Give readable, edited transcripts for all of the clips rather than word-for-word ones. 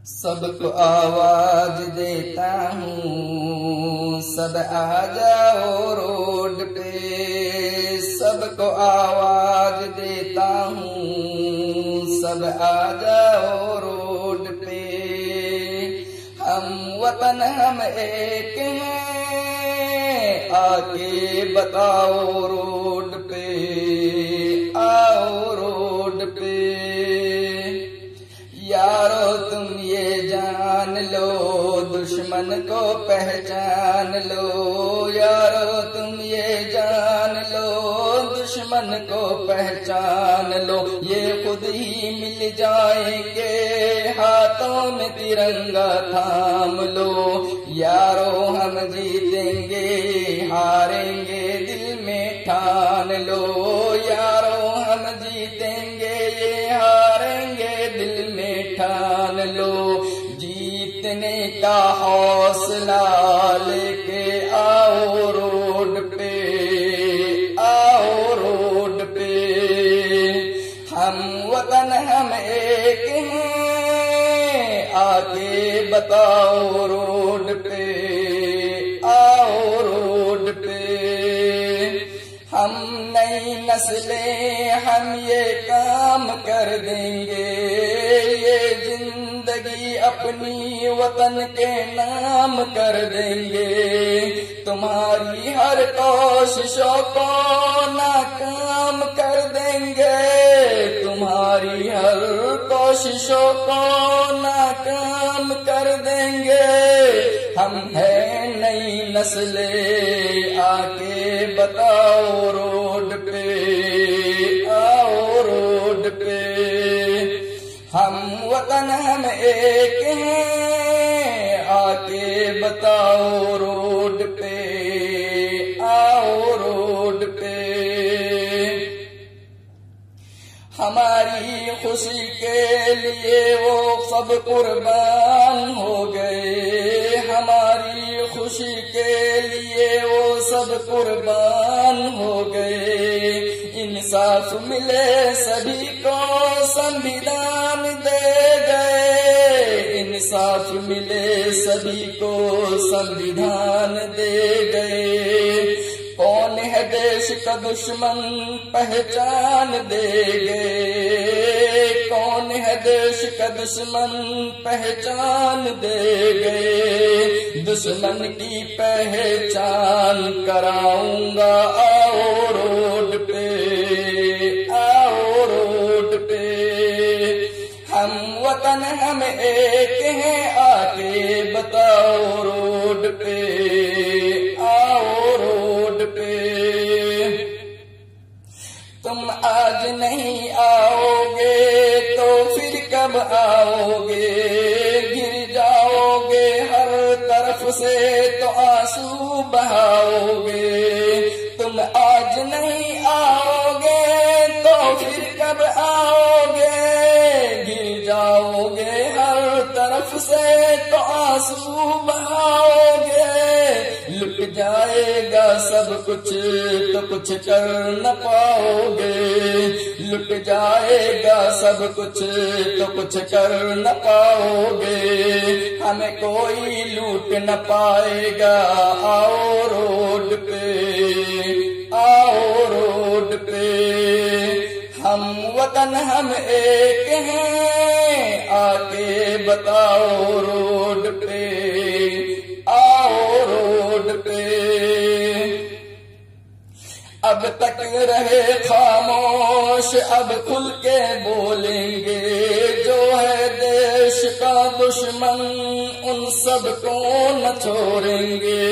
سب کو آواز دیتا ہوں، سب آ جاؤ روڈ پہ، سب کو آواز دیتا ہوں، سب آ جاؤ روڈ پہ، ہم وطن ہم ایک ہیں، آ کے بتاؤ روڈ پہ، آؤ روڈ پہ، یارو تم یہ جان لو، دشمن کو پہچان لو، یارو تم یہ جان لو، دشمن کو پہچان لو، یہ خود ہی مل جائیں گے، ہاتھوں میں ترنگا تھام لو، یارو ہم جیتیں گے، ہاریں گے دل میں ٹھان لو، یارو ہم جیتیں گے، یہ ہاریں گے دل میں ٹھان لو، جیتنے کا حوصلہ لے کے آؤ روڈ پہ، آؤ روڈ پہ، ہم وطن ہم ایک ہیں، آ کے بتاؤ روڈ پہ، آؤ روڈ پہ، ہم نئی نسلیں ہم یہ کام کر دیں گے، یہ زندگی اپنی وطن کے نام کر دیں گے، تمہاری ہر کوششوں کو ناکام کر دیں گے، تمہاری ہر کوششوں کو ناکام کر دیں گے، ہم ہیں نئی نسلیں، آ کے بتاؤ روڈ پہ، آؤ روڈ پہ، ہم وطن ہم ایک ہیں، آ کے بتاؤ روڈ پہ، آؤ روڈ پہ، ہماری خوشی کے لیے وہ سب قربان ہو گئے، ہماری خوشی کے لیے وہ سب قربان ہو گئے، انصاف ملے سبھی کو سنویدھان دے گئے، انصاف ملے سبھی کو سنویدھان دے گئے، کون ہے دیش کا دشمن پہچان دے گئے، کون ہے دیش کا دشمن پہچان دے گئے، دشمن کی پہچان کراؤں گا، آؤ روڈ پہ، آؤ روڈ پہ، ہم وطن ہم ایک ہیں، آ کے بتاؤ روڈ پہ، آؤ روڈ پہ، تم آج نہیں آؤ گے تو پھر کب آؤ گے، گر جاؤ گے ہر طرف سے تو آنسو بہاؤ گے، تم آج نہیں آؤ گے تو پھر کب آؤ گے، گر جاؤ گے ہر طرف سے تو آنسو بہاؤ گے، لٹ جائے گا سب کچھ تو کچھ کر نہ پاؤ گے، لٹ جائے گا سب کچھ تو کچھ کر نہ پاؤ گے، ہمیں کوئی لوٹ نہ پائے گا، آؤ روڈ پہ، آؤ روڈ پہ، ہم وطن ہم ایک ہیں، آ کے بتاؤ روڈ پہ، آؤ روڈ پہ، اب تک رہے خاموش اب کھل کے بولیں گے، جو ہے دیش کا دشمن ان سب کو نہ چھوڑیں گے،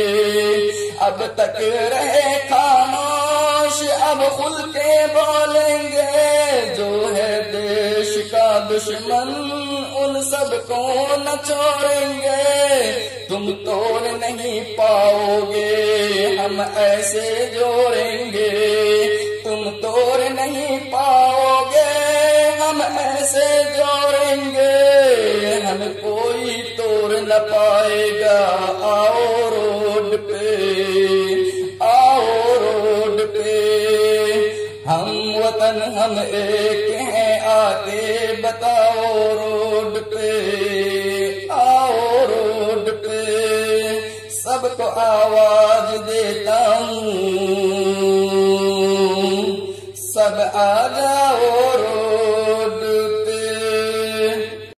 اب تک رہے خاموش اب کھل کے بولیں گے، جو ہے دیش کا دشمن ان سب کو نہ چھوڑیں گے، تم توڑ نہیں پاؤ گے ہم ایسے جوڑیں گے، تم توڑ نہیں پاؤ گے ہم ایسے جوڑیں گے، ہم کوئی توڑ نہ پائے گا، آؤ روڈ پہ، آؤ روڈ پہ، ہم وطن ہم ایک ہیں، آ کے بتاؤ روڈ پہ، سب کو آواز دیتا ہوں، سب آ جاؤ رو